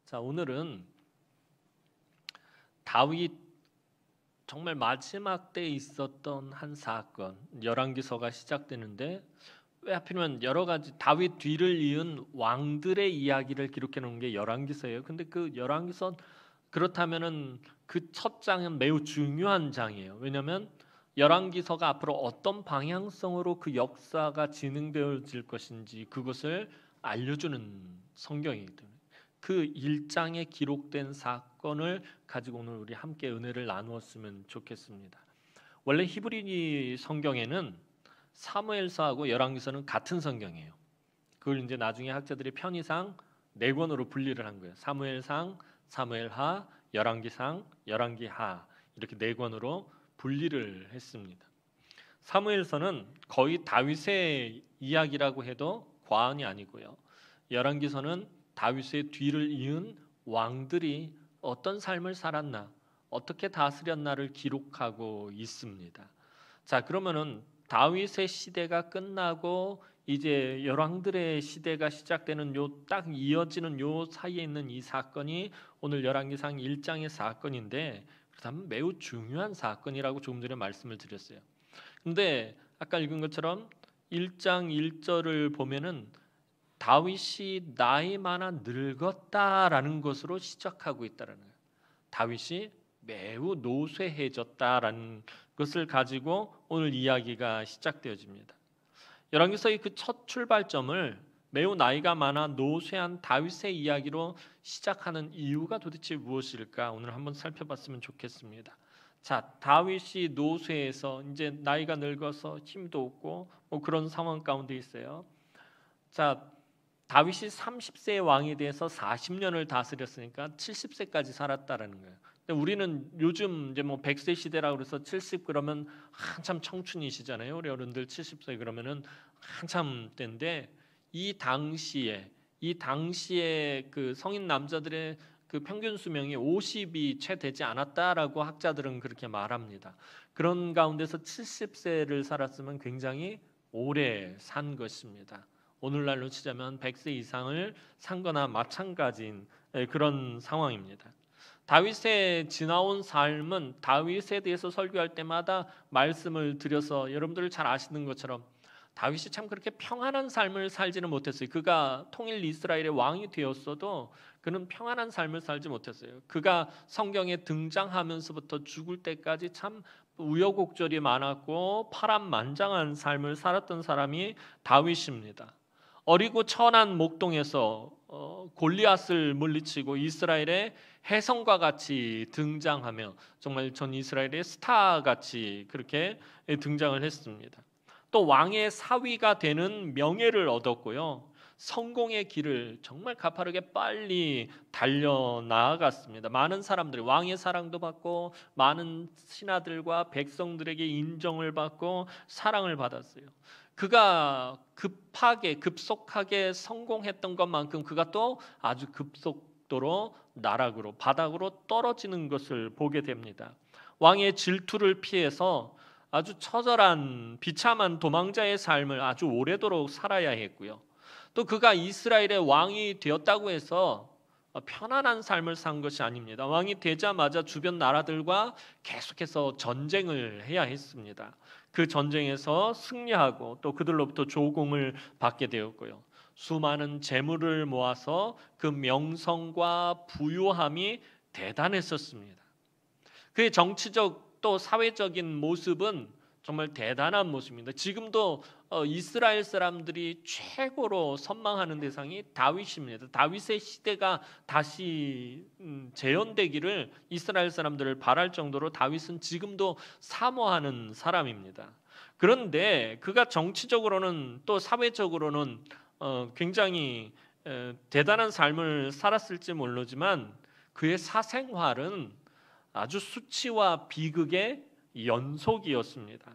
자, 오늘은 다윗 정말 마지막 때에 있었던 한 사건, 열왕기서가 시작되는데 왜 하필이면 여러 가지 다윗 뒤를 이은 왕들의 이야기를 기록해 놓은 게 열왕기서예요. 근데 그 열왕기서 그렇다면은 그 첫 장은 매우 중요한 장이에요. 왜냐하면 열왕기서가 앞으로 어떤 방향성으로 그 역사가 진행되어질 것인지 그것을 알려주는 성경이기 때문에 그 1장에 기록된 사건을 가지고 오늘 우리 함께 은혜를 나누었으면 좋겠습니다. 원래 히브리 성경에는 사무엘서하고 열왕기서는 같은 성경이에요. 그걸 이제 나중에 학자들이 편의상 네 권으로 분리를 한 거예요. 사무엘상, 사무엘하, 열왕기상, 열왕기하 이렇게 네 권으로 분리를 했습니다. 사무엘서는 거의 다윗의 이야기라고 해도 과언이 아니고요. 열왕기서는 다윗의 뒤를 이은 왕들이 어떤 삶을 살았나, 어떻게 다스렸나를 기록하고 있습니다. 자, 그러면은 다윗의 시대가 끝나고 이제 열왕들의 시대가 시작되는 요 딱 이어지는 요 사이에 있는 이 사건이 오늘 열왕기상 1장의 사건인데 그렇다면 매우 중요한 사건이라고 조금 전에 말씀을 드렸어요. 근데 아까 읽은 것처럼 1장 1절을 보면은 다윗이 나이 많아 늙었다라는 것으로 시작하고 있다는 거예요. 다윗이 매우 노쇠해졌다라는 것을 가지고 오늘 이야기가 시작되어집니다. 열왕기서의 그 첫 출발점을 매우 나이가 많아 노쇠한 다윗의 이야기로 시작하는 이유가 도대체 무엇일까? 오늘 한번 살펴봤으면 좋겠습니다. 자, 다윗이 노쇠해서 이제 나이가 늙어서 힘도 없고 뭐 그런 상황 가운데 있어요. 자, 다윗이 30세의 왕이 돼서 40년을 다스렸으니까 70세까지 살았다라는 거예요. 근데 우리는 요즘 이제 뭐 100세 시대라고 그래서 70 그러면 한참 청춘이시잖아요. 우리 어른들 70세 그러면은 한참 때인데 이 당시에 그 성인 남자들의 그 평균 수명이 50이 채 되지 않았다라고 학자들은 그렇게 말합니다. 그런 가운데서 70세를 살았으면 굉장히 오래 산 것입니다. 오늘날로 치자면 100세 이상을 산 거나 마찬가지인 그런 상황입니다. 다윗의 지나온 삶은 다윗에 대해서 설교할 때마다 말씀을 드려서 여러분들 잘 아시는 것처럼 다윗이 참 그렇게 평안한 삶을 살지는 못했어요. 그가 통일 이스라엘의 왕이 되었어도 그는 평안한 삶을 살지 못했어요. 그가 성경에 등장하면서부터 죽을 때까지 참 우여곡절이 많았고 파란만장한 삶을 살았던 사람이 다윗입니다. 어리고 천한 목동에서 골리앗을 물리치고 이스라엘의 혜성과 같이 등장하며 정말 전 이스라엘의 스타같이 그렇게 등장을 했습니다. 또 왕의 사위가 되는 명예를 얻었고요. 성공의 길을 정말 가파르게 빨리 달려나아갔습니다. 많은 사람들이 왕의 사랑도 받고 많은 신하들과 백성들에게 인정을 받고 사랑을 받았어요. 그가 급속하게 성공했던 것만큼 그가 또 아주 급속도로 나락으로 바닥으로 떨어지는 것을 보게 됩니다. 왕의 질투를 피해서 아주 처절한 비참한 도망자의 삶을 아주 오래도록 살아야 했고요. 또 그가 이스라엘의 왕이 되었다고 해서 편안한 삶을 산 것이 아닙니다. 왕이 되자마자 주변 나라들과 계속해서 전쟁을 해야 했습니다. 그 전쟁에서 승리하고 또 그들로부터 조공을 받게 되었고요. 수많은 재물을 모아서 그 명성과 부유함이 대단했었습니다. 그의 정치적 또 사회적인 모습은 정말 대단한 모습입니다. 지금도 이스라엘 사람들이 최고로 선망하는 대상이 다윗입니다. 다윗의 시대가 다시 재현되기를 이스라엘 사람들을 바랄 정도로 다윗은 지금도 사모하는 사람입니다. 그런데 그가 정치적으로는 또 사회적으로는 굉장히 대단한 삶을 살았을지 모르지만 그의 사생활은 아주 수치와 비극의 연속이었습니다.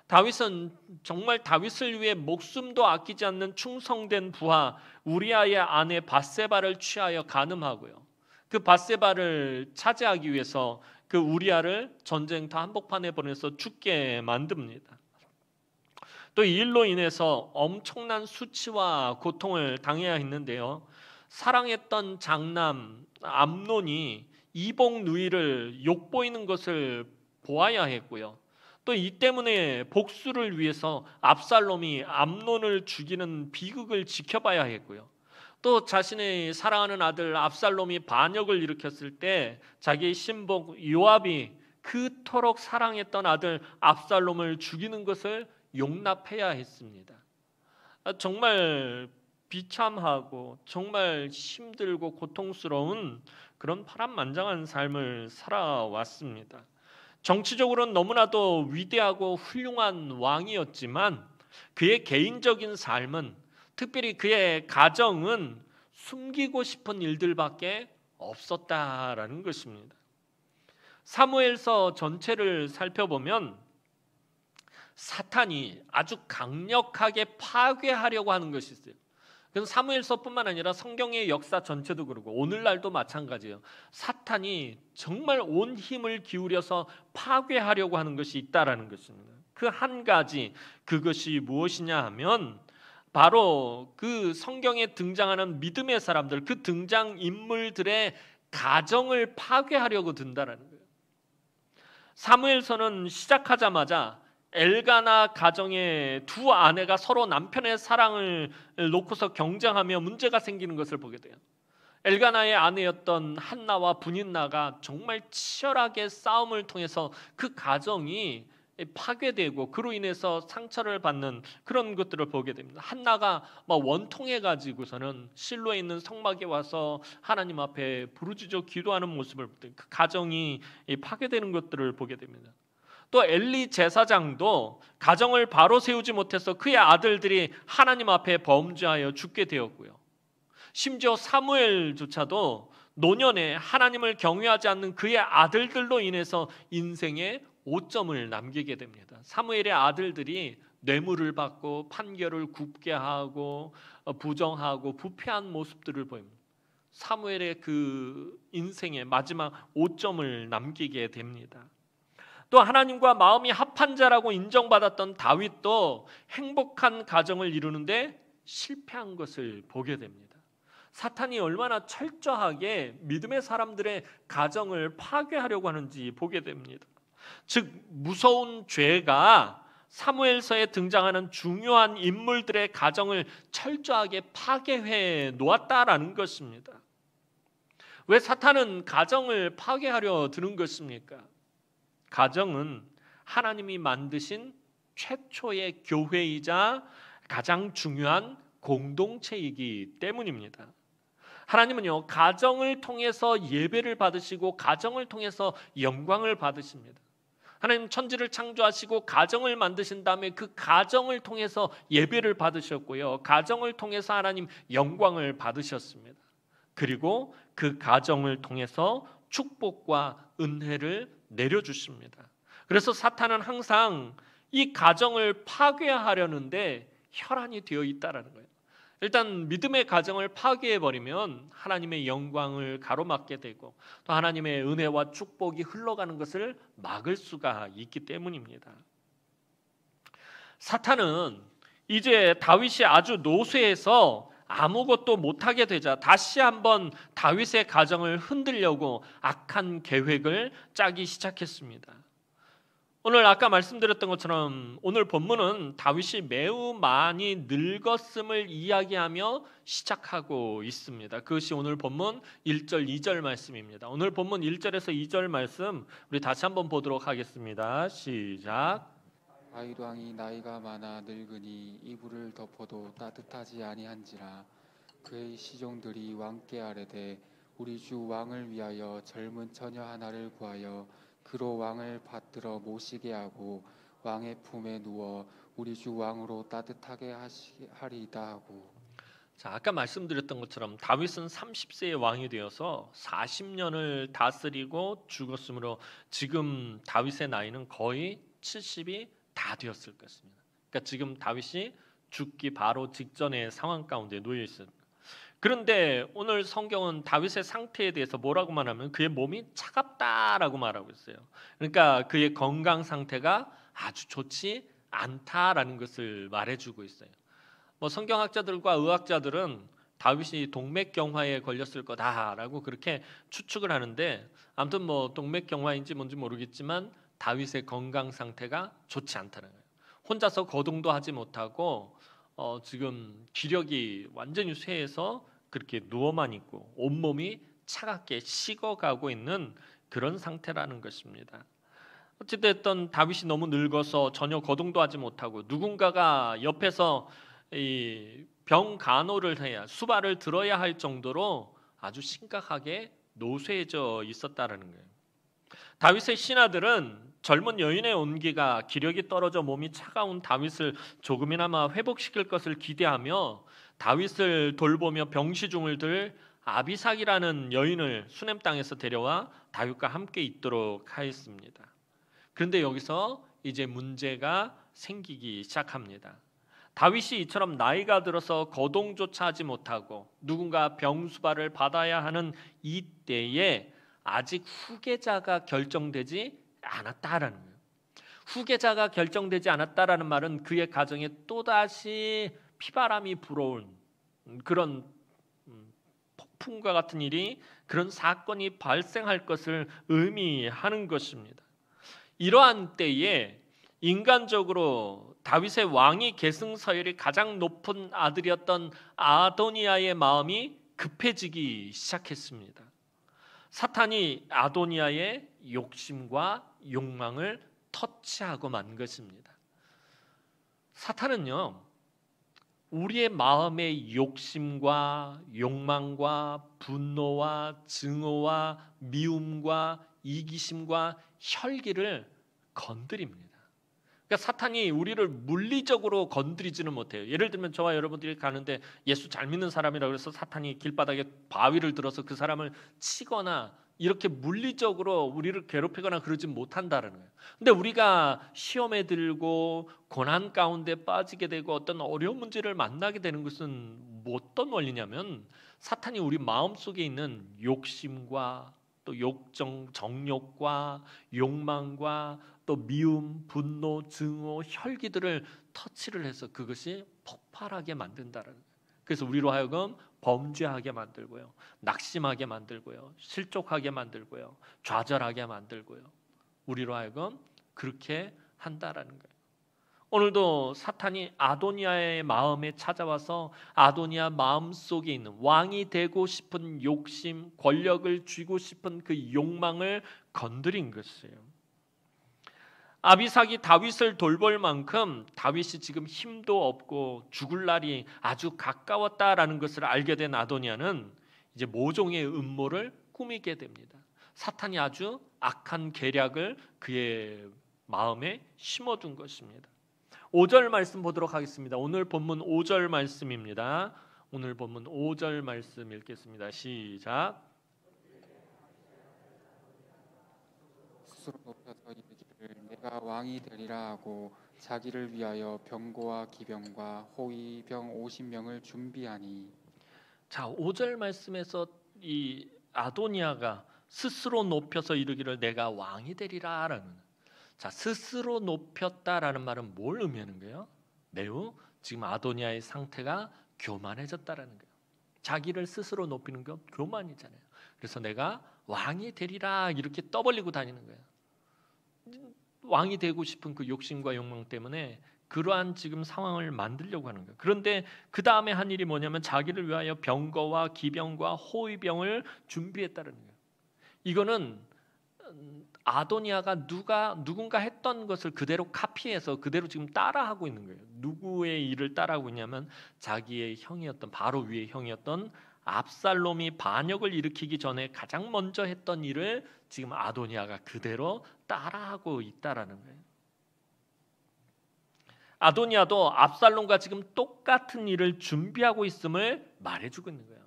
다윗은 정말 다윗을 위해 목숨도 아끼지 않는 충성된 부하 우리아의 아내 밧세바를 취하여 간음하고요. 그 밧세바를 차지하기 위해서 그 우리아를 전쟁터 한복판에 보내서 죽게 만듭니다. 또 이 일로 인해서 엄청난 수치와 고통을 당해야 했는데요. 사랑했던 장남 암논이 이복 누이를 욕보이는 것을 보아야 했고요. 또 이 때문에 복수를 위해서 압살롬이 암논을 죽이는 비극을 지켜봐야 했고요. 또 자신의 사랑하는 아들 압살롬이 반역을 일으켰을 때 자기의 신복 요압이 그토록 사랑했던 아들 압살롬을 죽이는 것을 용납해야 했습니다. 정말 비참하고 정말 힘들고 고통스러운 그런 파란만장한 삶을 살아왔습니다. 정치적으로는 너무나도 위대하고 훌륭한 왕이었지만 그의 개인적인 삶은, 특별히 그의 가정은 숨기고 싶은 일들밖에 없었다라는 것입니다. 사무엘서 전체를 살펴보면 사탄이 아주 강력하게 파괴하려고 하는 것이 있어요. 그래서 사무엘서뿐만 아니라 성경의 역사 전체도 그러고 오늘날도 마찬가지예요. 사탄이 정말 온 힘을 기울여서 파괴하려고 하는 것이 있다라는 것입니다. 그 한 가지, 그것이 무엇이냐 하면 바로 그 성경에 등장하는 믿음의 사람들, 그 등장 인물들의 가정을 파괴하려고 든다라는 거예요. 사무엘서는 시작하자마자 엘가나 가정의 두 아내가 서로 남편의 사랑을 놓고서 경쟁하며 문제가 생기는 것을 보게 돼요. 엘가나의 아내였던 한나와 분인나가 정말 치열하게 싸움을 통해서 그 가정이 파괴되고 그로 인해서 상처를 받는 그런 것들을 보게 됩니다. 한나가 막 원통해 가지고서는 실로에 있는 성막에 와서 하나님 앞에 부르짖어 기도하는 모습을 볼 때 그 가정이 파괴되는 것들을 보게 됩니다. 또 엘리 제사장도 가정을 바로 세우지 못해서 그의 아들들이 하나님 앞에 범죄하여 죽게 되었고요. 심지어 사무엘조차도 노년에 하나님을 경외하지 않는 그의 아들들로 인해서 인생에 오점을 남기게 됩니다. 사무엘의 아들들이 뇌물을 받고 판결을 굽게 하고 부정하고 부패한 모습들을 보입니다. 사무엘의 그 인생의 마지막 오점을 남기게 됩니다. 또 하나님과 마음이 합한 자라고 인정받았던 다윗도 행복한 가정을 이루는데 실패한 것을 보게 됩니다. 사탄이 얼마나 철저하게 믿음의 사람들의 가정을 파괴하려고 하는지 보게 됩니다. 즉 무서운 죄가 사무엘서에 등장하는 중요한 인물들의 가정을 철저하게 파괴해 놓았다라는 것입니다. 왜 사탄은 가정을 파괴하려 드는 것입니까? 가정은 하나님이 만드신 최초의 교회이자 가장 중요한 공동체이기 때문입니다. 하나님은요, 가정을 통해서 예배를 받으시고 가정을 통해서 영광을 받으십니다. 하나님 천지를 창조하시고 가정을 만드신 다음에 그 가정을 통해서 예배를 받으셨고요. 가정을 통해서 하나님 영광을 받으셨습니다. 그리고 그 가정을 통해서 축복과 은혜를 내려주십니다. 그래서 사탄은 항상 이 가정을 파괴하려는데 혈안이 되어 있다라는 거예요. 일단 믿음의 가정을 파괴해버리면 하나님의 영광을 가로막게 되고 또 하나님의 은혜와 축복이 흘러가는 것을 막을 수가 있기 때문입니다. 사탄은 이제 다윗이 아주 노쇠해서 아무것도 못하게 되자 다시 한번 다윗의 가정을 흔들려고 악한 계획을 짜기 시작했습니다. 오늘 아까 말씀드렸던 것처럼 오늘 본문은 다윗이 매우 많이 늙었음을 이야기하며 시작하고 있습니다. 그것이 오늘 본문 1절, 2절 말씀입니다. 오늘 본문 1절에서 2절 말씀 우리 다시 한번 보도록 하겠습니다. 시작. 다윗 왕이 나이가 많아 늙으니 이불을 덮어도 따뜻하지 아니한지라 그의 시종들이 왕께 아뢰되 우리 주 왕을 위하여 젊은 처녀 하나를 구하여 그로 왕을 받들어 모시게 하고 왕의 품에 누워 우리 주 왕으로 따뜻하게 하리이다 하고. 자, 아까 말씀드렸던 것처럼 다윗은 30세의 왕이 되어서 40년을 다스리고 죽었으므로 지금 다윗의 나이는 거의 70이 다 되었을 것입니다. 그러니까 지금 다윗이 죽기 바로 직전의 상황 가운데 놓여 있습니다. 그런데 오늘 성경은 다윗의 상태에 대해서 뭐라고 말하면 그의 몸이 차갑다라고 말하고 있어요. 그러니까 그의 건강 상태가 아주 좋지 않다라는 것을 말해주고 있어요. 뭐 성경학자들과 의학자들은 다윗이 동맥경화에 걸렸을 거다라고 그렇게 추측을 하는데, 아무튼 뭐 동맥경화인지 뭔지 모르겠지만 다윗의 건강 상태가 좋지 않다는 거예요. 혼자서 거동도 하지 못하고 지금 기력이 완전히 쇠해서 그렇게 누워만 있고 온몸이 차갑게 식어가고 있는 그런 상태라는 것입니다. 어찌됐든 다윗이 너무 늙어서 전혀 거동도 하지 못하고 누군가가 옆에서 이 병 간호를 해야, 수발을 들어야 할 정도로 아주 심각하게 노쇠해져 있었다라는 거예요. 다윗의 신하들은 젊은 여인의 온기가 기력이 떨어져 몸이 차가운 다윗을 조금이나마 회복시킬 것을 기대하며 다윗을 돌보며 병시중을 들 아비삭이라는 여인을 수넴 땅에서 데려와 다윗과 함께 있도록 하였습니다. 그런데 여기서 이제 문제가 생기기 시작합니다. 다윗이 이처럼 나이가 들어서 거동조차 하지 못하고 누군가 병수발을 받아야 하는 이때에 아직 후계자가 결정되지 않았다라는 거예요. 후계자가 결정되지 않았다라는 말은 그의 가정에 또다시 피바람이 불어온 그런 폭풍과 같은 일이, 그런 사건이 발생할 것을 의미하는 것입니다. 이러한 때에 인간적으로 다윗의 왕위 계승 서열이 가장 높은 아들이었던 아도니아의 마음이 급해지기 시작했습니다. 사탄이 아도니아의 욕심과 욕망을 터치하고 만 것입니다. 사탄은요, 우리의 마음의 욕심과 욕망과 분노와 증오와 미움과 이기심과 혈기를 건드립니다. 그러니까 사탄이 우리를 물리적으로 건드리지는 못해요. 예를 들면 저와 여러분들이 가는데 예수 잘 믿는 사람이라고 해서 사탄이 길바닥에 바위를 들어서 그 사람을 치거나 이렇게 물리적으로 우리를 괴롭히거나 그러지 못한다는 거예요. 근데 우리가 시험에 들고 고난 가운데 빠지게 되고 어떤 어려운 문제를 만나게 되는 것은 어떤 원리냐면, 사탄이 우리 마음속에 있는 욕심과 또 정욕과 욕망과 또 미움, 분노, 증오, 혈기들을 터치를 해서 그것이 폭발하게 만든다는 거예요. 그래서 우리로 하여금 범죄하게 만들고요, 낙심하게 만들고요, 실족하게 만들고요, 좌절하게 만들고요, 우리로 하여금 그렇게 한다라는 거예요. 오늘도 사탄이 아도니아의 마음에 찾아와서 아도니아 마음속에 있는 왕이 되고 싶은 욕심, 권력을 쥐고 싶은 그 욕망을 건드린 것이에요. 아비삭이 다윗을 돌볼 만큼 다윗이 지금 힘도 없고 죽을 날이 아주 가까웠다라는 것을 알게 된 아도니아는 이제 모종의 음모를 꾸미게 됩니다. 사탄이 아주 악한 계략을 그의 마음에 심어둔 것입니다. 5절 말씀 보도록 하겠습니다. 오늘 본문 5절 말씀입니다. 오늘 본문 5절 말씀 읽겠습니다. 시작. 스스로 높여서 이르기를 내가 왕이 되리라 하고 자기를 위하여 병거와 기병과 호위병 50명을 준비하니. 자, 5절 말씀에서 이 아도니아가 스스로 높여서 이르기를 내가 왕이 되리라라는, 자, 스스로 높였다라는 말은 뭘 의미하는 거예요? 매우 지금 아도니아의 상태가 교만해졌다라는 거예요. 자기를 스스로 높이는 건 교만이잖아요. 그래서 내가 왕이 되리라 이렇게 떠벌리고 다니는 거예요. 왕이 되고 싶은 그 욕심과 욕망 때문에 그러한 지금 상황을 만들려고 하는 거예요. 그런데 그 다음에 한 일이 뭐냐면 자기를 위하여 병거와 기병과 호위병을 준비했다는 거예요. 이거는 아도니아가 누군가 했던 것을 그대로 카피해서 그대로 지금 따라하고 있는 거예요. 누구의 일을 따라하고 있냐면 자기의 형이었던, 바로 위의 형이었던 압살롬이 반역을 일으키기 전에 가장 먼저 했던 일을 지금 아도니아가 그대로 따라하고 있다라는 거예요. 아도니아도 압살롬과 지금 똑같은 일을 준비하고 있음을 말해주고 있는 거예요.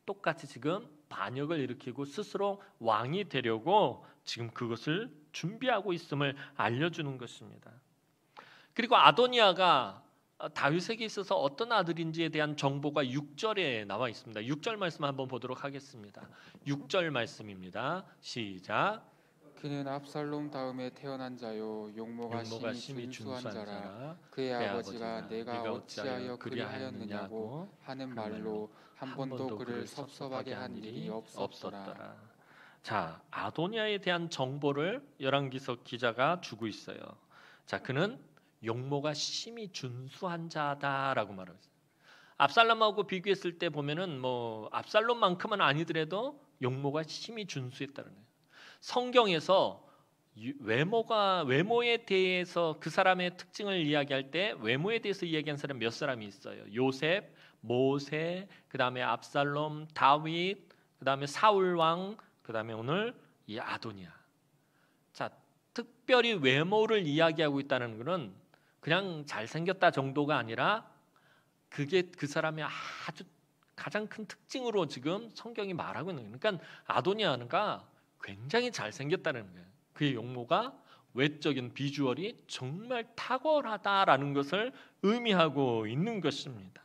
똑같이 지금 반역을 일으키고 스스로 왕이 되려고 지금 그것을 준비하고 있음을 알려주는 것입니다. 그리고 아도니아가 다윗에게 있어서 어떤 아들인지에 대한 정보가 6절에 나와 있습니다. 6절 말씀 한번 보도록 하겠습니다. 6절 말씀입니다. 시작. 그는 압살롬 다음에 태어난 자요 용모가 심히 준수한 자라. 그의 아버지가 내가 어찌하여 그리하였느냐고 하는 말로 한 번도 그를 섭섭하게 한 일이 없었더라. 자, 아도니아에 대한 정보를 열왕기서 기자가 주고 있어요. 자, 그는 용모가 심히 준수한 자다라고 말하고 있어요. 압살롬하고 비교했을 때 보면은 뭐 압살롬만큼은 아니더라도 용모가 심히 준수했다는 거예요. 성경에서 외모에 대해서 그 사람의 특징을 이야기할 때 외모에 대해서 이야기한 사람 몇 사람이 있어요. 요셉, 모세, 그다음에 압살롬, 다윗, 그다음에 사울 왕, 그다음에 오늘 이 아도니아. 자, 특별히 외모를 이야기하고 있다는 것은 그냥 잘생겼다 정도가 아니라 그게 그 사람의 아주 가장 큰 특징으로 지금 성경이 말하고 있는 거예요. 그러니까 아도니아가 굉장히 잘생겼다는 거예요. 그의 용모가 외적인 비주얼이 정말 탁월하다라는 것을 의미하고 있는 것입니다.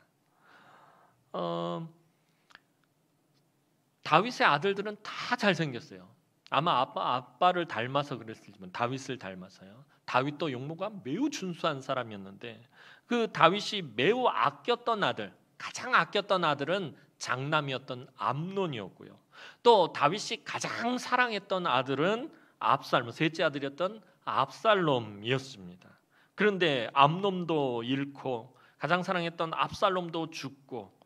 다윗의 아들들은 다 잘생겼어요. 아마 아빠를 닮아서 그랬을지만 다윗을 닮아서요. 다윗도 용모가 매우 준수한 사람이었는데 그 다윗이 매우 아꼈던 아들, 가장 아꼈던 아들은 장남이었던 암논이었고요. 또 다윗이 가장 사랑했던 아들은 압살롬, 셋째 아들이었던 압살롬이었습니다. 그런데 암논도 잃고 가장 사랑했던 압살롬도 죽고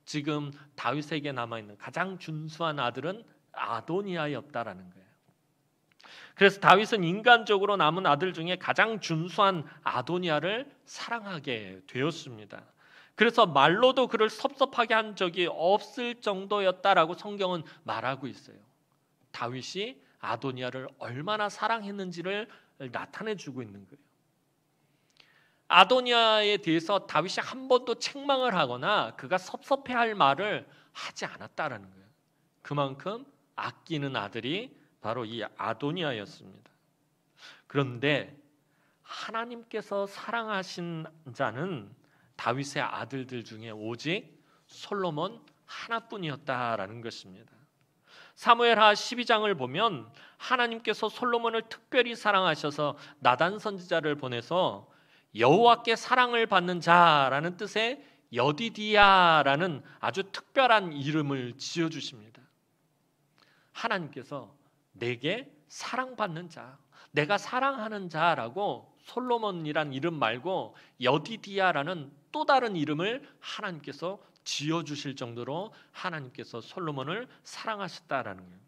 지금 다윗에게 남아있는 가장 준수한 아들은 아도니아였다라는 거예요. 그래서 다윗은 인간적으로 남은 아들 중에 가장 준수한 아도니아를 사랑하게 되었습니다. 그래서 말로도 그를 섭섭하게 한 적이 없을 정도였다라고 성경은 말하고 있어요. 다윗이 아도니아를 얼마나 사랑했는지를 나타내주고 있는 거예요. 아도니아에 대해서 다윗이 한 번도 책망을 하거나 그가 섭섭해할 말을 하지 않았다라는 거예요. 그만큼 아끼는 아들이 바로 이 아도니아였습니다. 그런데 하나님께서 사랑하신 자는 다윗의 아들들 중에 오직 솔로몬 하나뿐이었다라는 것입니다. 사무엘하 12장을 보면 하나님께서 솔로몬을 특별히 사랑하셔서 나단 선지자를 보내서 여호와께 사랑을 받는 자라는 뜻의 여디디야라는 아주 특별한 이름을 지어주십니다. 하나님께서 내게 사랑받는 자, 내가 사랑하는 자라고 솔로몬이란 이름 말고 여디디야라는 또 다른 이름을 하나님께서 지어주실 정도로 하나님께서 솔로몬을 사랑하셨다라는 거예요.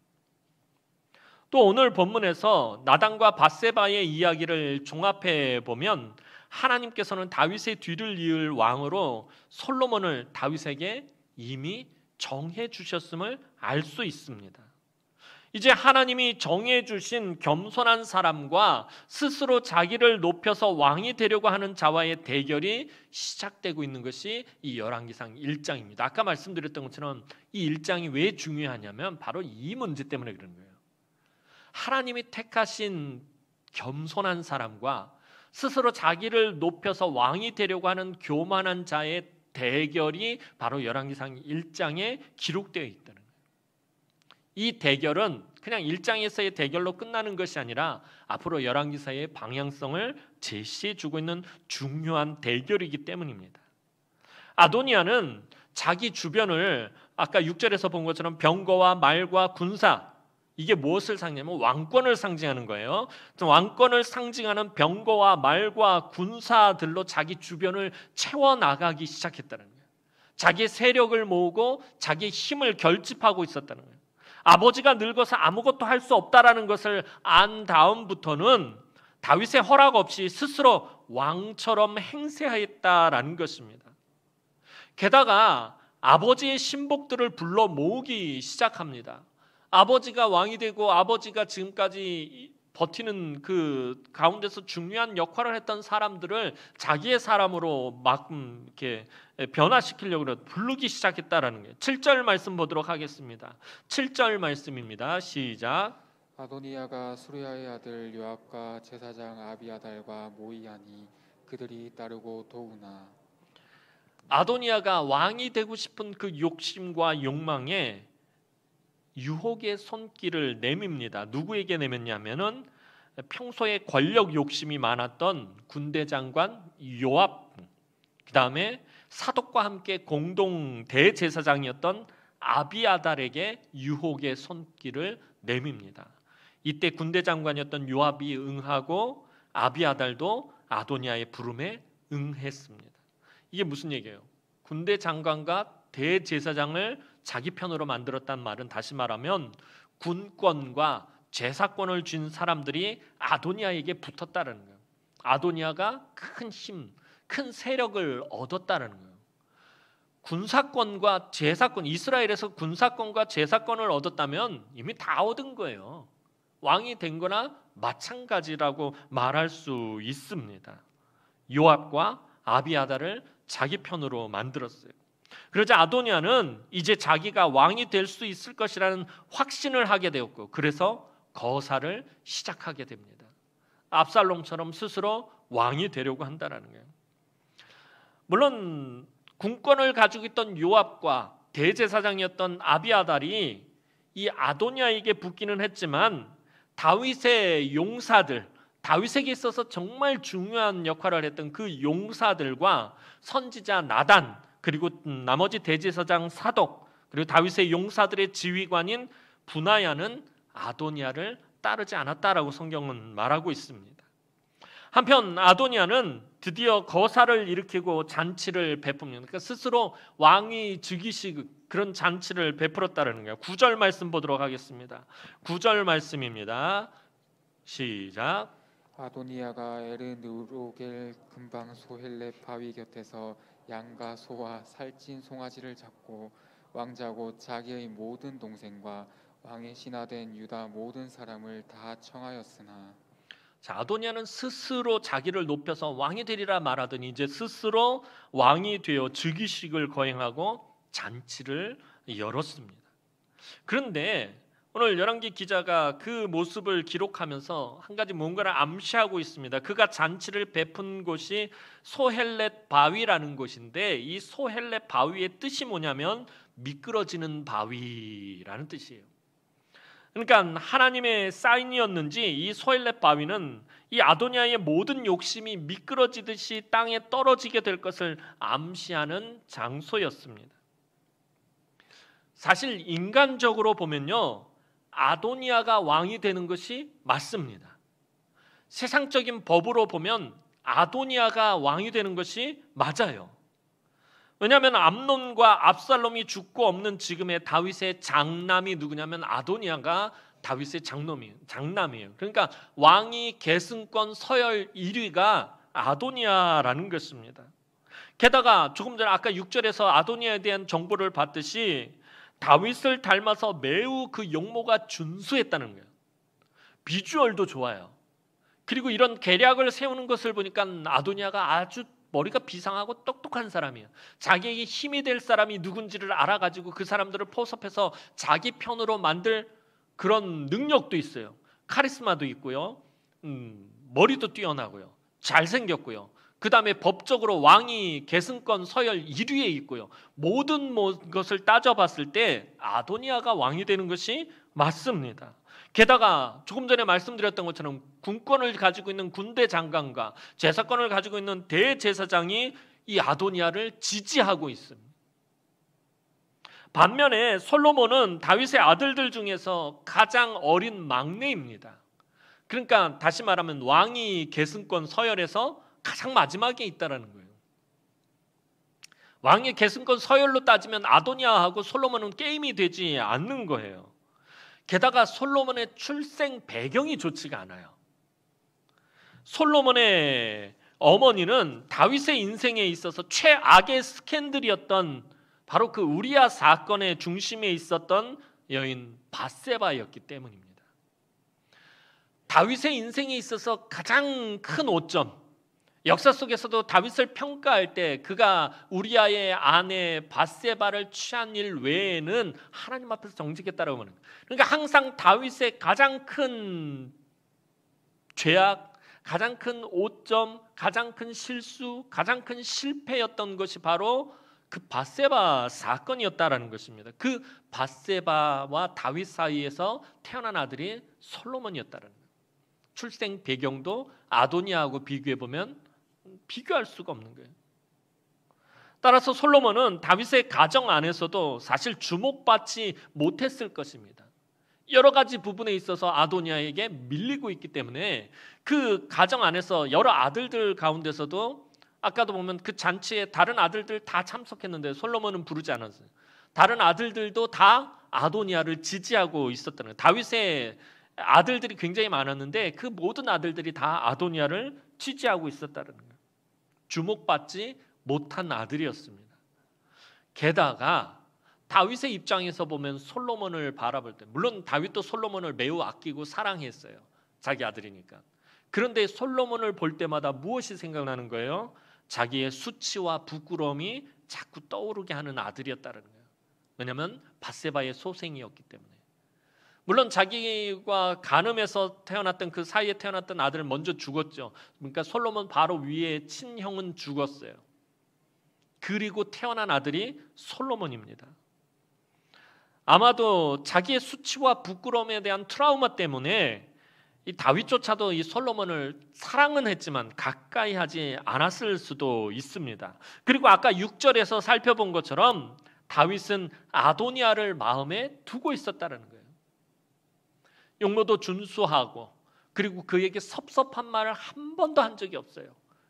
또 오늘 본문에서 나단과 밧세바의 이야기를 종합해 보면 하나님께서는 다윗의 뒤를 이을 왕으로 솔로몬을 다윗에게 이미 정해 주셨음을 알 수 있습니다. 이제 하나님이 정해 주신 겸손한 사람과 스스로 자기를 높여서 왕이 되려고 하는 자와의 대결이 시작되고 있는 것이 이 열왕기상 1장입니다. 아까 말씀드렸던 것처럼 이 1장이 왜 중요하냐면 바로 이 문제 때문에 그런 거예요. 하나님이 택하신 겸손한 사람과 스스로 자기를 높여서 왕이 되려고 하는 교만한 자의 대결이 바로 열왕기상 1장에 기록되어 있다는 거예요. 이 대결은 그냥 1장에서의 대결로 끝나는 것이 아니라 앞으로 열왕기사의 방향성을 제시해 주고 있는 중요한 대결이기 때문입니다. 아도니아는 자기 주변을 아까 6절에서 본 것처럼 병거와 말과 군사, 이게 무엇을 상징하냐면 왕권을 상징하는 거예요. 왕권을 상징하는 병거와 말과 군사들로 자기 주변을 채워나가기 시작했다는 거예요. 자기의 세력을 모으고 자기의 힘을 결집하고 있었다는 거예요. 아버지가 늙어서 아무것도 할 수 없다라는 것을 안 다음부터는 다윗의 허락 없이 스스로 왕처럼 행세하였다라는 것입니다. 게다가 아버지의 신복들을 불러 모으기 시작합니다. 아버지가 왕이 되고 아버지가 지금까지 버티는 그 가운데서 중요한 역할을 했던 사람들을 자기의 사람으로 막 이렇게 변화시키려고 부르기 시작했다라는 거예요. 7절 말씀 보도록 하겠습니다. 7절 말씀입니다. 시작. 아도니아가 수르야의 아들 요압과 제사장 아비아달과 모이하니 그들이 따르고 도우나. 아도니아가 왕이 되고 싶은 그 욕심과 욕망에 유혹의 손길을 내밉니다. 누구에게 내몄냐면은 평소에 권력 욕심이 많았던 군대 장관 요압, 그 다음에 사독과 함께 공동 대제사장이었던 아비아달에게 유혹의 손길을 내밉니다. 이때 군대 장관이었던 요압이 응하고 아비아달도 아도니아의 부름에 응했습니다. 이게 무슨 얘기예요? 군대 장관과 대제사장을 자기 편으로 만들었단 말은 다시 말하면 군권과 제사권을 쥔 사람들이 아도니아에게 붙었다는 거예요. 아도니아가 큰 힘, 큰 세력을 얻었다는 거예요. 군사권과 제사권, 이스라엘에서 군사권과 제사권을 얻었다면 이미 다 얻은 거예요. 왕이 된 거나 마찬가지라고 말할 수 있습니다. 요압과 아비아달을 자기 편으로 만들었어요. 그러자 아도니아는 이제 자기가 왕이 될 수 있을 것이라는 확신을 하게 되었고, 그래서 거사를 시작하게 됩니다. 압살롬처럼 스스로 왕이 되려고 한다는 거예요. 물론 군권을 가지고 있던 요압과 대제사장이었던 아비아달이 이 아도니아에게 붙기는 했지만 다윗의 용사들, 다윗에게 있어서 정말 중요한 역할을 했던 그 용사들과 선지자 나단, 그리고 나머지 대제사장 사독, 그리고 다윗의 용사들의 지휘관인 분하야는 아도니아를 따르지 않았다라고 성경은 말하고 있습니다. 한편 아도니아는 드디어 거사를 일으키고 잔치를 베풉니다. 그러니까 스스로 왕위 즉위식 그런 잔치를 베풀었다는 거예요. 9절 말씀 보도록 하겠습니다. 9절 말씀입니다. 시작. 아도니아가 에르누로겔 근방 소헬렙 바위 곁에서 양과 소와 살찐 송아지를 잡고 왕자 곧 자기의 모든 동생과 왕의 신하된 유다 모든 사람을 다 청하였으나. 자, 아도니아는 스스로 자기를 높여서 왕이 되리라 말하더니 이제 스스로 왕이 되어 즉위식을 거행하고 잔치를 열었습니다. 그런데 오늘 열왕기 기자가 그 모습을 기록하면서 한 가지 뭔가를 암시하고 있습니다. 그가 잔치를 베푼 곳이 소헬렛 바위라는 곳인데 이 소헬렛 바위의 뜻이 뭐냐면 미끄러지는 바위라는 뜻이에요. 그러니까 하나님의 사인이었는지 이 소헬렛 바위는 이 아도니아의 모든 욕심이 미끄러지듯이 땅에 떨어지게 될 것을 암시하는 장소였습니다. 사실 인간적으로 보면요, 아도니아가 왕이 되는 것이 맞습니다. 세상적인 법으로 보면 아도니아가 왕이 되는 것이 맞아요. 왜냐하면 암논과 압살롬이 죽고 없는 지금의 다윗의 장남이 누구냐면 아도니아가 다윗의 장남이에요. 그러니까 왕위 계승권 서열 1위가 아도니아라는 것입니다. 게다가 조금 전에 아까 6절에서 아도니아에 대한 정보를 봤듯이 다윗을 닮아서 매우 그 용모가 준수했다는 거예요. 비주얼도 좋아요. 그리고 이런 계략을 세우는 것을 보니까 아도니아가 아주 머리가 비상하고 똑똑한 사람이에요. 자기에게 힘이 될 사람이 누군지를 알아가지고 그 사람들을 포섭해서 자기 편으로 만들 그런 능력도 있어요. 카리스마도 있고요. 머리도 뛰어나고요. 잘생겼고요. 그 다음에 법적으로 왕위 계승권 서열 1위에 있고요. 모든 것을 따져봤을 때 아도니아가 왕이 되는 것이 맞습니다. 게다가 조금 전에 말씀드렸던 것처럼 군권을 가지고 있는 군대 장관과 제사권을 가지고 있는 대제사장이 이 아도니아를 지지하고 있습니다. 반면에 솔로몬은 다윗의 아들들 중에서 가장 어린 막내입니다. 그러니까 다시 말하면 왕위 계승권 서열에서 가장 마지막에 있다는 거예요. 왕의 계승권 서열로 따지면 아도니아하고 솔로몬은 게임이 되지 않는 거예요. 게다가 솔로몬의 출생 배경이 좋지가 않아요. 솔로몬의 어머니는 다윗의 인생에 있어서 최악의 스캔들이었던 바로 그 우리아 사건의 중심에 있었던 여인 밧세바였기 때문입니다. 다윗의 인생에 있어서 가장 큰 오점, 역사 속에서도 다윗을 평가할 때 그가 우리아의 아내 밧세바를 취한 일 외에는 하나님 앞에서 정직했다라고 하는 거예요. 그러니까 항상 다윗의 가장 큰 죄악, 가장 큰 오점, 가장 큰 실수, 가장 큰 실패였던 것이 바로 그 밧세바 사건이었다라는 것입니다. 그 밧세바와 다윗 사이에서 태어난 아들이 솔로몬이었다는 거예요. 출생 배경도 아도니아하고 비교해 보면 비교할 수가 없는 거예요. 따라서 솔로몬은 다윗의 가정 안에서도 사실 주목받지 못했을 것입니다. 여러 가지 부분에 있어서 아도니아에게 밀리고 있기 때문에 그 가정 안에서 여러 아들들 가운데서도 아까도 보면 그 잔치에 다른 아들들 다 참석했는데 솔로몬은 부르지 않았어요. 다른 아들들도 다 아도니아를 지지하고 있었다는 거예요. 다윗의 아들들이 굉장히 많았는데 그 모든 아들들이 다 아도니아를 지지하고 있었다는 거예요. 주목받지 못한 아들이었습니다. 게다가 다윗의 입장에서 보면 솔로몬을 바라볼 때, 물론 다윗도 솔로몬을 매우 아끼고 사랑했어요. 자기 아들이니까. 그런데 솔로몬을 볼 때마다 무엇이 생각나는 거예요? 자기의 수치와 부끄러움이 자꾸 떠오르게 하는 아들이었다는 거예요. 왜냐하면 밧세바의 소생이었기 때문에. 물론 자기가 간음에서 태어났던 그 사이에 태어났던 아들은 먼저 죽었죠. 그러니까 솔로몬 바로 위에 친형은 죽었어요. 그리고 태어난 아들이 솔로몬입니다. 아마도 자기의 수치와 부끄러움에 대한 트라우마 때문에 이 다윗조차도 이 솔로몬을 사랑은 했지만 가까이 하지 않았을 수도 있습니다. 그리고 아까 6절에서 살펴본 것처럼 다윗은 아도니아를 마음에 두고 있었다는 거예요. 용모도 준수하고 그리고 그에게 섭섭한 말을 한 번도 한 적이 없어요.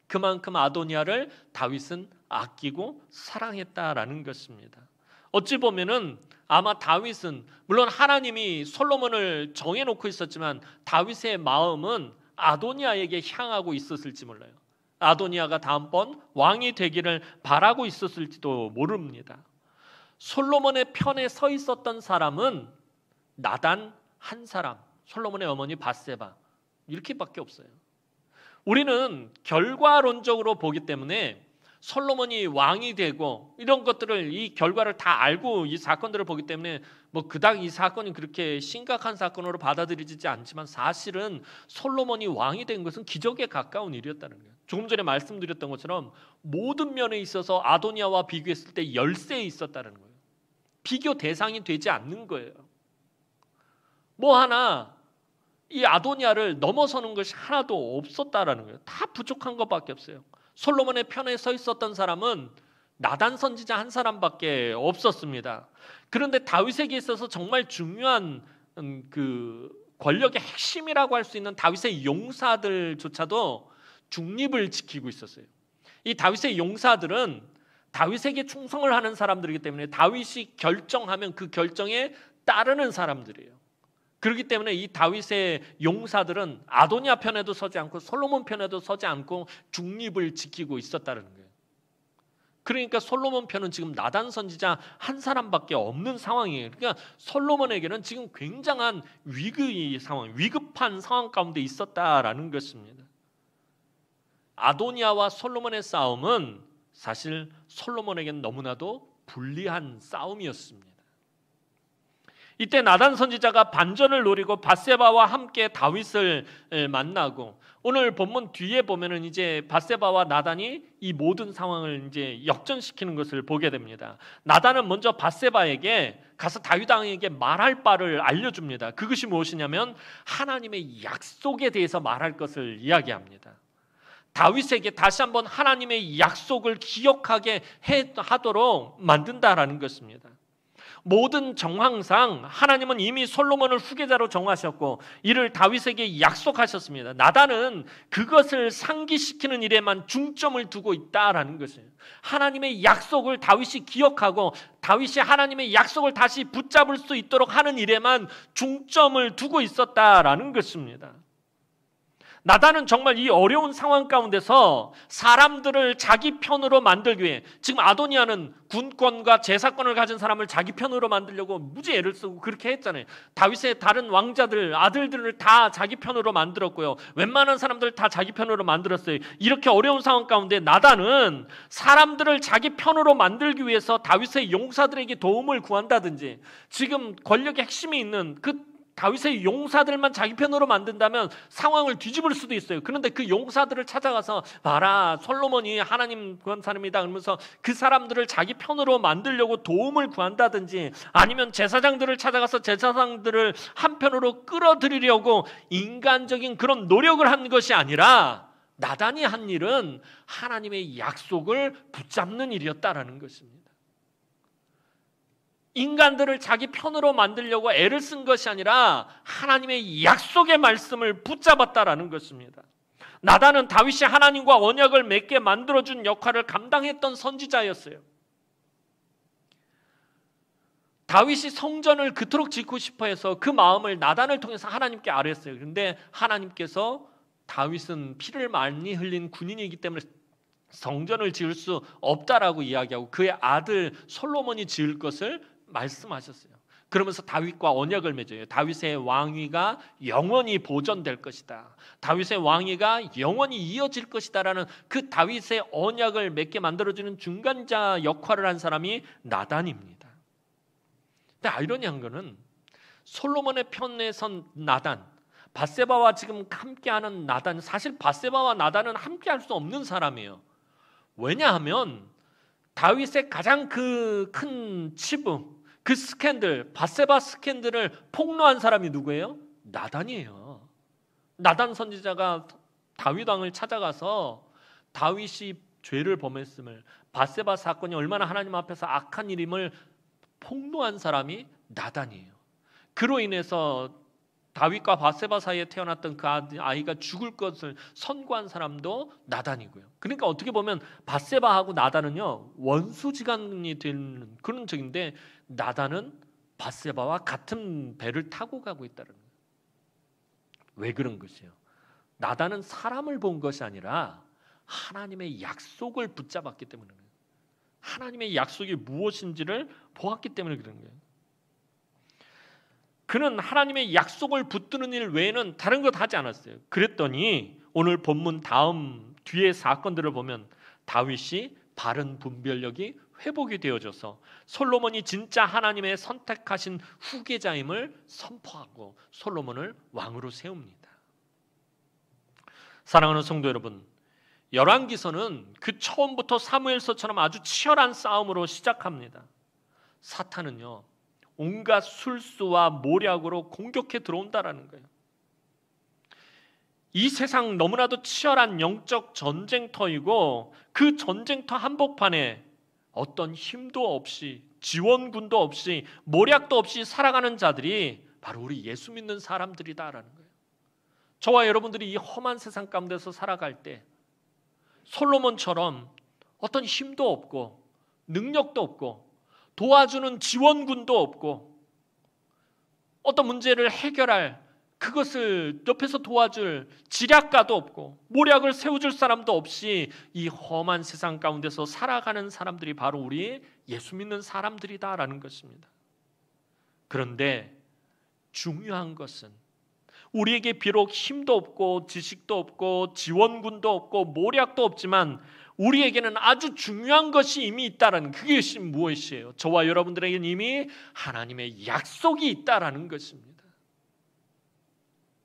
그만큼 아도니아를 다윗은 아끼고 사랑했다라는 것입니다. 어찌 보면은 아마 다윗은 물론 하나님이 솔로몬을 정해놓고 있었지만 다윗의 마음은 아도니아에게 향하고 있었을지 몰라요. 아도니아가 다음번 왕이 되기를 바라고 있었을지도 모릅니다. 솔로몬의 편에 서 있었던 사람은 나단 한 사람, 솔로몬의 어머니 밧세바 이렇게밖에 없어요. 우리는 결과론적으로 보기 때문에 솔로몬이 왕이 되고 이런 것들을 이 결과를 다 알고 이 사건들을 보기 때문에 뭐 그닥 이 사건이 그렇게 심각한 사건으로 받아들이지 않지만 사실은 솔로몬이 왕이 된 것은 기적에 가까운 일이었다는 거예요. 조금 전에 말씀드렸던 것처럼 모든 면에 있어서 아도니아와 비교했을 때 열세에 있었다는 거예요. 비교 대상이 되지 않는 거예요. 뭐 하나 이 아도니아를 넘어서는 것이 하나도 없었다라는 거예요. 다 부족한 것밖에 없어요. 솔로몬의 편에 서 있었던 사람은 나단 선지자 한 사람밖에 없었습니다. 그런데 다윗에게 있어서 정말 중요한 그 권력의 핵심이라고 할 수 있는 다윗의 용사들조차도 중립을 지키고 있었어요. 이 다윗의 용사들은 다윗에게 충성을 하는 사람들이기 때문에 다윗이 결정하면 그 결정에 따르는 사람들이에요. 그렇기 때문에 이 다윗의 용사들은 아도니아 편에도 서지 않고 솔로몬 편에도 서지 않고 중립을 지키고 있었다는 거예요. 그러니까 솔로몬 편은 지금 나단 선지자 한 사람밖에 없는 상황이에요. 그러니까 솔로몬에게는 지금 굉장한 위기의 상황, 위급한 상황 가운데 있었다라는 것입니다. 아도니아와 솔로몬의 싸움은 사실 솔로몬에게는 너무나도 불리한 싸움이었습니다. 이때 나단 선지자가 반전을 노리고 밧세바와 함께 다윗을 만나고 오늘 본문 뒤에 보면은 이제 밧세바와 나단이 이 모든 상황을 이제 역전시키는 것을 보게 됩니다. 나단은 먼저 밧세바에게 가서 다윗 왕에게 말할 바를 알려줍니다. 그것이 무엇이냐면 하나님의 약속에 대해서 말할 것을 이야기합니다. 다윗에게 다시 한번 하나님의 약속을 기억하게 하도록 만든다라는 것입니다. 모든 정황상 하나님은 이미 솔로몬을 후계자로 정하셨고 이를 다윗에게 약속하셨습니다. 나단은 그것을 상기시키는 일에만 중점을 두고 있다라는 것이에요. 하나님의 약속을 다윗이 기억하고 다윗이 하나님의 약속을 다시 붙잡을 수 있도록 하는 일에만 중점을 두고 있었다라는 것입니다. 나단은 정말 이 어려운 상황 가운데서 사람들을 자기 편으로 만들기 위해 지금 아도니아는 군권과 제사권을 가진 사람을 자기 편으로 만들려고 무지 애를 쓰고 그렇게 했잖아요. 다윗의 다른 왕자들, 아들들을 다 자기 편으로 만들었고요. 웬만한 사람들 다 자기 편으로 만들었어요. 이렇게 어려운 상황 가운데 나단은 사람들을 자기 편으로 만들기 위해서 다윗의 용사들에게 도움을 구한다든지 지금 권력의 핵심이 있는 그 다윗의 용사들만 자기 편으로 만든다면 상황을 뒤집을 수도 있어요. 그런데 그 용사들을 찾아가서 봐라, 솔로몬이 하나님 구한 사람이다 그러면서 그 사람들을 자기 편으로 만들려고 도움을 구한다든지, 아니면 제사장들을 찾아가서 제사장들을 한편으로 끌어들이려고 인간적인 그런 노력을 한 것이 아니라 나단이 한 일은 하나님의 약속을 붙잡는 일이었다라는 것입니다. 인간들을 자기 편으로 만들려고 애를 쓴 것이 아니라 하나님의 약속의 말씀을 붙잡았다라는 것입니다. 나단은 다윗이 하나님과 언약을 맺게 만들어준 역할을 감당했던 선지자였어요. 다윗이 성전을 그토록 짓고 싶어해서 그 마음을 나단을 통해서 하나님께 아뢰었어요. 그런데 하나님께서 다윗은 피를 많이 흘린 군인이기 때문에 성전을 지을 수 없다라고 이야기하고 그의 아들 솔로몬이 지을 것을 말씀하셨어요. 그러면서 다윗과 언약을 맺어요. 다윗의 왕위가 영원히 보존될 것이다. 다윗의 왕위가 영원히 이어질 것이다라는 그 다윗의 언약을 맺게 만들어주는 중간자 역할을 한 사람이 나단입니다. 근데 아이러니한 거는 솔로몬의 편에 선 나단, 밧세바와 지금 함께하는 나단, 사실 밧세바와 나단은 함께할 수 없는 사람이에요. 왜냐하면 다윗의 가장 그 큰 치부, 그 스캔들, 밧세바 스캔들을 폭로한 사람이 누구예요? 나단이에요. 나단 선지자가 다윗 왕을 찾아가서 다윗이 죄를 범했음을, 밧세바 사건이 얼마나 하나님 앞에서 악한 일임을 폭로한 사람이 나단이에요. 그로 인해서 다윗과 밧세바 사이에 태어났던 그 아이가 죽을 것을 선고한 사람도 나단이고요. 그러니까 어떻게 보면 밧세바하고 나단은요, 원수지간이 되는 그런 적인데, 나단은 밧세바와 같은 배를 타고 가고 있다는 거예요. 왜 그런 것이에요? 나단은 사람을 본 것이 아니라 하나님의 약속을 붙잡았기 때문에 그래요. 하나님의 약속이 무엇인지를 보았기 때문에 그런 거예요. 그는 하나님의 약속을 붙드는 일 외에는 다른 것 하지 않았어요. 그랬더니 오늘 본문 다음 뒤의 사건들을 보면 다윗이 바른 분별력이 회복이 되어져서 솔로몬이 진짜 하나님의 선택하신 후계자임을 선포하고 솔로몬을 왕으로 세웁니다. 사랑하는 성도 여러분, 열왕기서는 그 처음부터 사무엘서처럼 아주 치열한 싸움으로 시작합니다. 사탄은요, 온갖 술수와 모략으로 공격해 들어온다라는 거예요. 이 세상 너무나도 치열한 영적 전쟁터이고, 그 전쟁터 한복판에 어떤 힘도 없이, 지원군도 없이, 모략도 없이 살아가는 자들이 바로 우리 예수 믿는 사람들이다라는 거예요. 저와 여러분들이 이 험한 세상 가운데서 살아갈 때 솔로몬처럼 어떤 힘도 없고 능력도 없고 도와주는 지원군도 없고 어떤 문제를 해결할, 그것을 옆에서 도와줄 지략가도 없고 모략을 세워줄 사람도 없이 이 험한 세상 가운데서 살아가는 사람들이 바로 우리 예수 믿는 사람들이다라는 것입니다. 그런데 중요한 것은 우리에게 비록 힘도 없고 지식도 없고 지원군도 없고 모략도 없지만 우리에게는 아주 중요한 것이 이미 있다라는, 그것이 무엇이에요? 저와 여러분들에게는 이미 하나님의 약속이 있다라는 것입니다.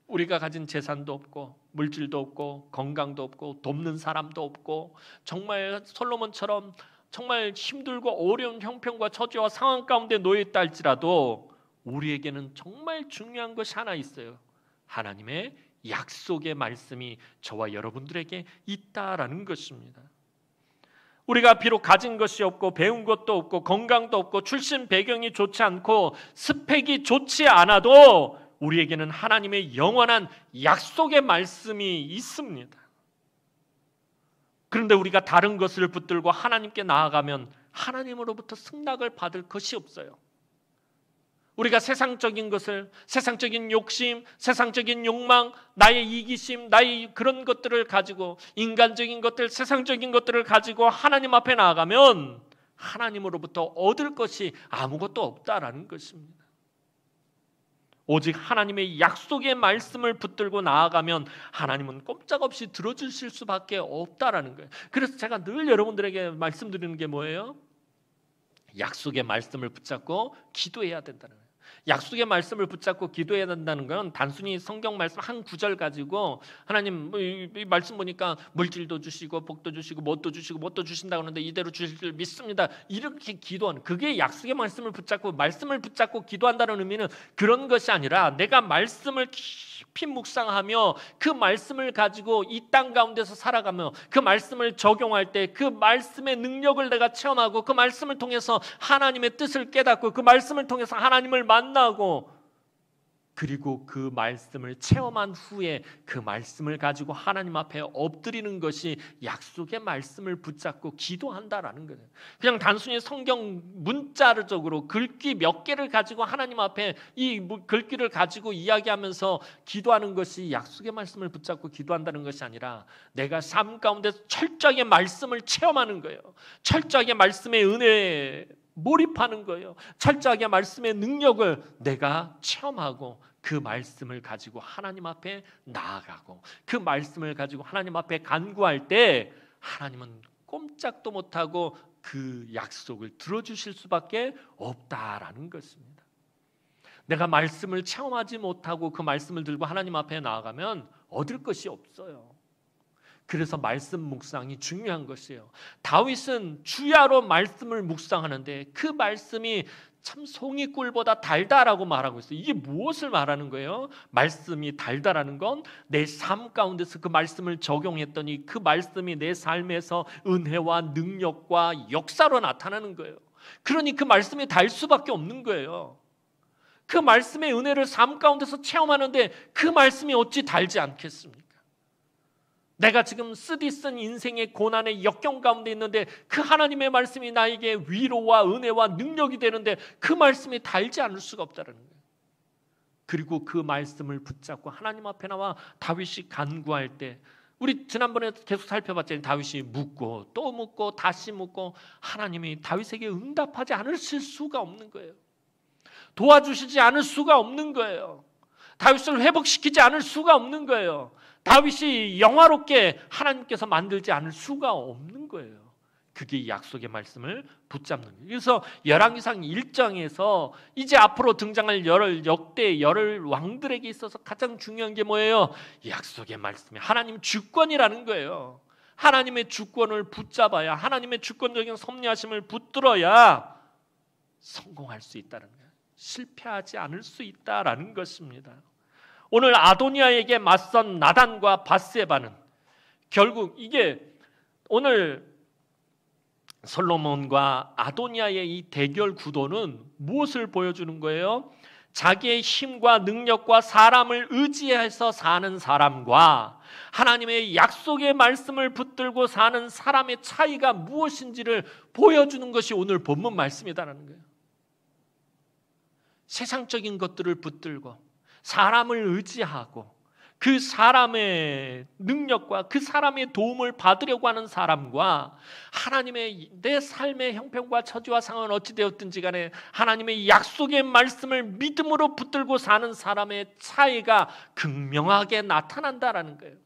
우리가 가진 재산도 없고 물질도 없고 건강도 없고 돕는 사람도 없고 정말 솔로몬처럼 정말 힘들고 어려운 형편과 처지와 상황 가운데 놓여 있다 할지라도 우리에게는 정말 중요한 것이 하나 있어요. 하나님의 약속의 말씀이 저와 여러분들에게 있다라는 것입니다. 우리가 비록 가진 것이 없고 배운 것도 없고 건강도 없고 출신 배경이 좋지 않고 스펙이 좋지 않아도 우리에게는 하나님의 영원한 약속의 말씀이 있습니다. 그런데 우리가 다른 것을 붙들고 하나님께 나아가면 하나님으로부터 승낙을 받을 것이 없어요. 우리가 세상적인 것을, 세상적인 욕심, 세상적인 욕망, 나의 이기심, 나의 그런 것들을 가지고, 인간적인 것들, 세상적인 것들을 가지고 하나님 앞에 나아가면 하나님으로부터 얻을 것이 아무것도 없다라는 것입니다. 오직 하나님의 약속의 말씀을 붙들고 나아가면 하나님은 꼼짝없이 들어주실 수밖에 없다라는 거예요. 그래서 제가 늘 여러분들에게 말씀드리는 게 뭐예요? 약속의 말씀을 붙잡고 기도해야 된다는 거예요. 약속의 말씀을 붙잡고 기도해야 된다는 건 단순히 성경 말씀 한 구절 가지고 하나님 이 말씀 보니까 물질도 주시고 복도 주시고 뭣도 주시고 뭣도 주신다고 하는데 이대로 주실 줄 믿습니다. 이렇게 기도하는, 그게 약속의 말씀을 붙잡고 기도한다는 의미는 그런 것이 아니라 내가 말씀을 깊이 묵상하며 그 말씀을 가지고 이 땅 가운데서 살아가며 그 말씀을 적용할 때 그 말씀의 능력을 내가 체험하고 그 말씀을 통해서 하나님의 뜻을 깨닫고 그 말씀을 통해서 하나님을 만나고 그리고 그 말씀을 체험한 후에 그 말씀을 가지고 하나님 앞에 엎드리는 것이 약속의 말씀을 붙잡고 기도한다라는 거예요. 그냥 단순히 성경 문자적으로 글귀 몇 개를 가지고 하나님 앞에 이 글귀를 가지고 이야기하면서 기도하는 것이 약속의 말씀을 붙잡고 기도한다는 것이 아니라 내가 삶 가운데 철저하게 말씀을 체험하는 거예요. 철저하게 말씀의 은혜에 몰입하는 거예요. 철저하게 말씀의 능력을 내가 체험하고 그 말씀을 가지고 하나님 앞에 나아가고 그 말씀을 가지고 하나님 앞에 간구할 때 하나님은 꼼짝도 못하고 그 약속을 들어주실 수밖에 없다라는 것입니다. 내가 말씀을 체험하지 못하고 그 말씀을 들고 하나님 앞에 나아가면 얻을 것이 없어요. 그래서 말씀 묵상이 중요한 것이에요. 다윗은 주야로 말씀을 묵상하는데 그 말씀이 참 송이꿀보다 달다라고 말하고 있어요. 이게 무엇을 말하는 거예요? 말씀이 달다라는 건 내 삶 가운데서 그 말씀을 적용했더니 그 말씀이 내 삶에서 은혜와 능력과 역사로 나타나는 거예요. 그러니 그 말씀이 달 수밖에 없는 거예요. 그 말씀의 은혜를 삶 가운데서 체험하는데 그 말씀이 어찌 달지 않겠습니까? 내가 지금 쓰디쓴 인생의 고난의 역경 가운데 있는데 그 하나님의 말씀이 나에게 위로와 은혜와 능력이 되는데 그 말씀이 달지 않을 수가 없다는 거예요. 그리고 그 말씀을 붙잡고 하나님 앞에 나와 다윗이 간구할 때 우리 지난번에 계속 살펴봤잖아요. 다윗이 묻고 또 묻고 다시 묻고 하나님이 다윗에게 응답하지 않으실 수가 없는 거예요. 도와주시지 않을 수가 없는 거예요. 다윗을 회복시키지 않을 수가 없는 거예요. 다윗이 영화롭게 하나님께서 만들지 않을 수가 없는 거예요. 그게 약속의 말씀을 붙잡는 거예요. 그래서 열왕기상 1장에서 이제 앞으로 등장할 역대 열흘 왕들에게 있어서 가장 중요한 게 뭐예요? 약속의 말씀이 하나님 주권이라는 거예요. 하나님의 주권을 붙잡아야, 하나님의 주권적인 섭리하심을 붙들어야 성공할 수 있다는 거예요. 실패하지 않을 수 있다라는 것입니다. 오늘 아도니아에게 맞선 나단과 밧세바는 결국 이게 오늘 솔로몬과 아도니아의 이 대결 구도는 무엇을 보여주는 거예요? 자기의 힘과 능력과 사람을 의지해서 사는 사람과 하나님의 약속의 말씀을 붙들고 사는 사람의 차이가 무엇인지를 보여주는 것이 오늘 본문 말씀이다라는 거예요. 세상적인 것들을 붙들고 사람을 의지하고 그 사람의 능력과 그 사람의 도움을 받으려고 하는 사람과 하나님의 내 삶의 형편과 처지와 상황은 어찌 되었든지 간에 하나님의 약속의 말씀을 믿음으로 붙들고 사는 사람의 차이가 극명하게 나타난다라는 거예요.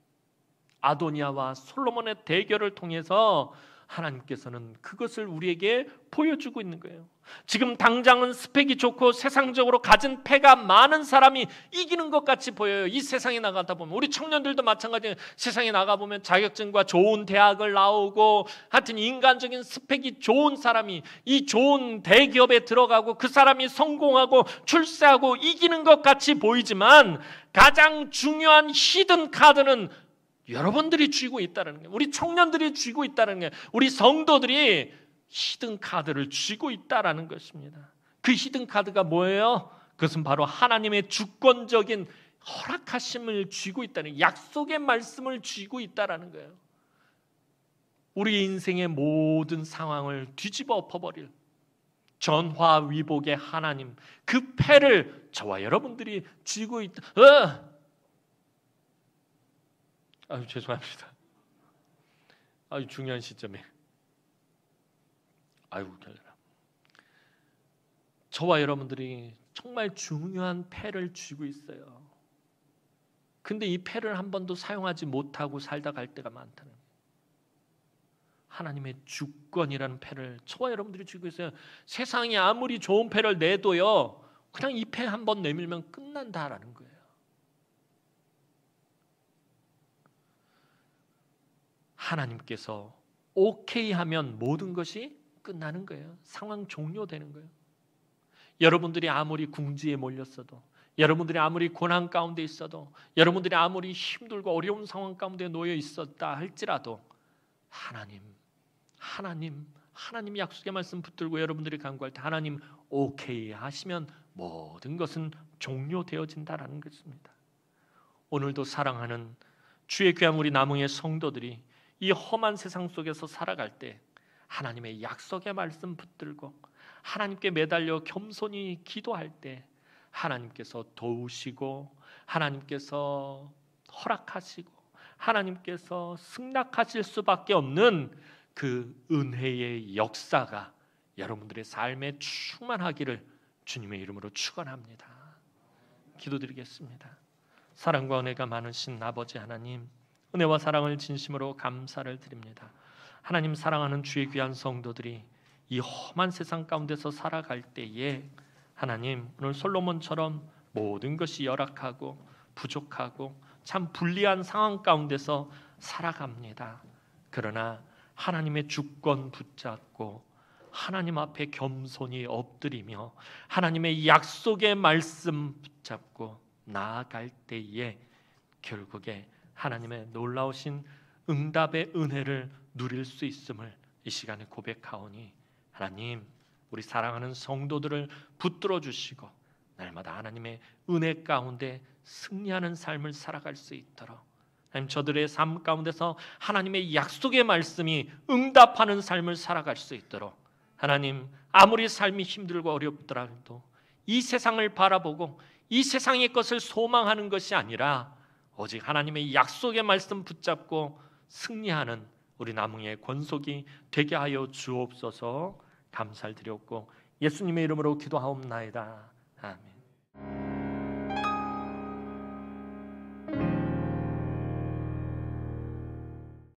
아도니아와 솔로몬의 대결을 통해서 하나님께서는 그것을 우리에게 보여주고 있는 거예요. 지금 당장은 스펙이 좋고 세상적으로 가진 패가 많은 사람이 이기는 것 같이 보여요. 이 세상에 나가다 보면 우리 청년들도 마찬가지예요. 세상에 나가보면 자격증과 좋은 대학을 나오고 하여튼 인간적인 스펙이 좋은 사람이 이 좋은 대기업에 들어가고 그 사람이 성공하고 출세하고 이기는 것 같이 보이지만 가장 중요한 히든 카드는 여러분들이 쥐고 있다는 거예요. 우리 청년들이 쥐고 있다는 거예요. 우리 성도들이 히든 카드를 쥐고 있다는 것입니다. 그 히든 카드가 뭐예요? 그것은 바로 하나님의 주권적인 허락하심을 쥐고 있다는, 약속의 말씀을 쥐고 있다는 거예요. 우리 인생의 모든 상황을 뒤집어 엎어버릴 전화위복의 하나님, 그 패를 저와 여러분들이 쥐고 있다. 아유, 죄송합니다. 아유, 중요한 시점에. 아이고, 저와 여러분들이 정말 중요한 패를 쥐고 있어요. 근데 이 패를 한 번도 사용하지 못하고 살다 갈 때가 많다는 거예요. 하나님의 주권이라는 패를 저와 여러분들이 쥐고 있어요. 세상이 아무리 좋은 패를 내도요, 그냥 입에 한번 내밀면 끝난다라는 거예요. 하나님께서 오케이 하면 모든 것이 끝나는 거예요. 상황 종료되는 거예요. 여러분들이 아무리 궁지에 몰렸어도, 여러분들이 아무리 고난 가운데 있어도, 여러분들이 아무리 힘들고 어려운 상황 가운데 놓여 있었다 할지라도 하나님 약속의 말씀 붙들고 여러분들이 간구할 때 하나님 오케이 하시면 모든 것은 종료되어진다라는 것입니다. 오늘도 사랑하는 주의 귀한 우리 남흥의 성도들이 이 험한 세상 속에서 살아갈 때 하나님의 약속의 말씀 붙들고 하나님께 매달려 겸손히 기도할 때 하나님께서 도우시고 하나님께서 허락하시고 하나님께서 승낙하실 수밖에 없는 그 은혜의 역사가 여러분들의 삶에 충만하기를 주님의 이름으로 축원합니다. 기도드리겠습니다. 사랑과 은혜가 많으신 아버지 하나님, 은혜와 사랑을 진심으로 감사를 드립니다. 하나님, 사랑하는 주의 귀한 성도들이 이 험한 세상 가운데서 살아갈 때에 하나님, 오늘 솔로몬처럼 모든 것이 열악하고 부족하고 참 불리한 상황 가운데서 살아갑니다. 그러나 하나님의 주권 붙잡고 하나님 앞에 겸손히 엎드리며 하나님의 약속의 말씀 붙잡고 나아갈 때에 결국에 하나님의 놀라우신 응답의 은혜를 누릴 수 있음을 이 시간에 고백하오니 하나님, 우리 사랑하는 성도들을 붙들어 주시고 날마다 하나님의 은혜 가운데 승리하는 삶을 살아갈 수 있도록 하나님, 저들의 삶 가운데서 하나님의 약속의 말씀이 응답하는 삶을 살아갈 수 있도록 하나님, 아무리 삶이 힘들고 어렵더라도 이 세상을 바라보고 이 세상의 것을 소망하는 것이 아니라 오직 하나님의 약속의 말씀 붙잡고 승리하는 우리 남흥의 권속이 되게 하여 주옵소서. 감사를 드렸고 예수님의 이름으로 기도하옵나이다. 아멘.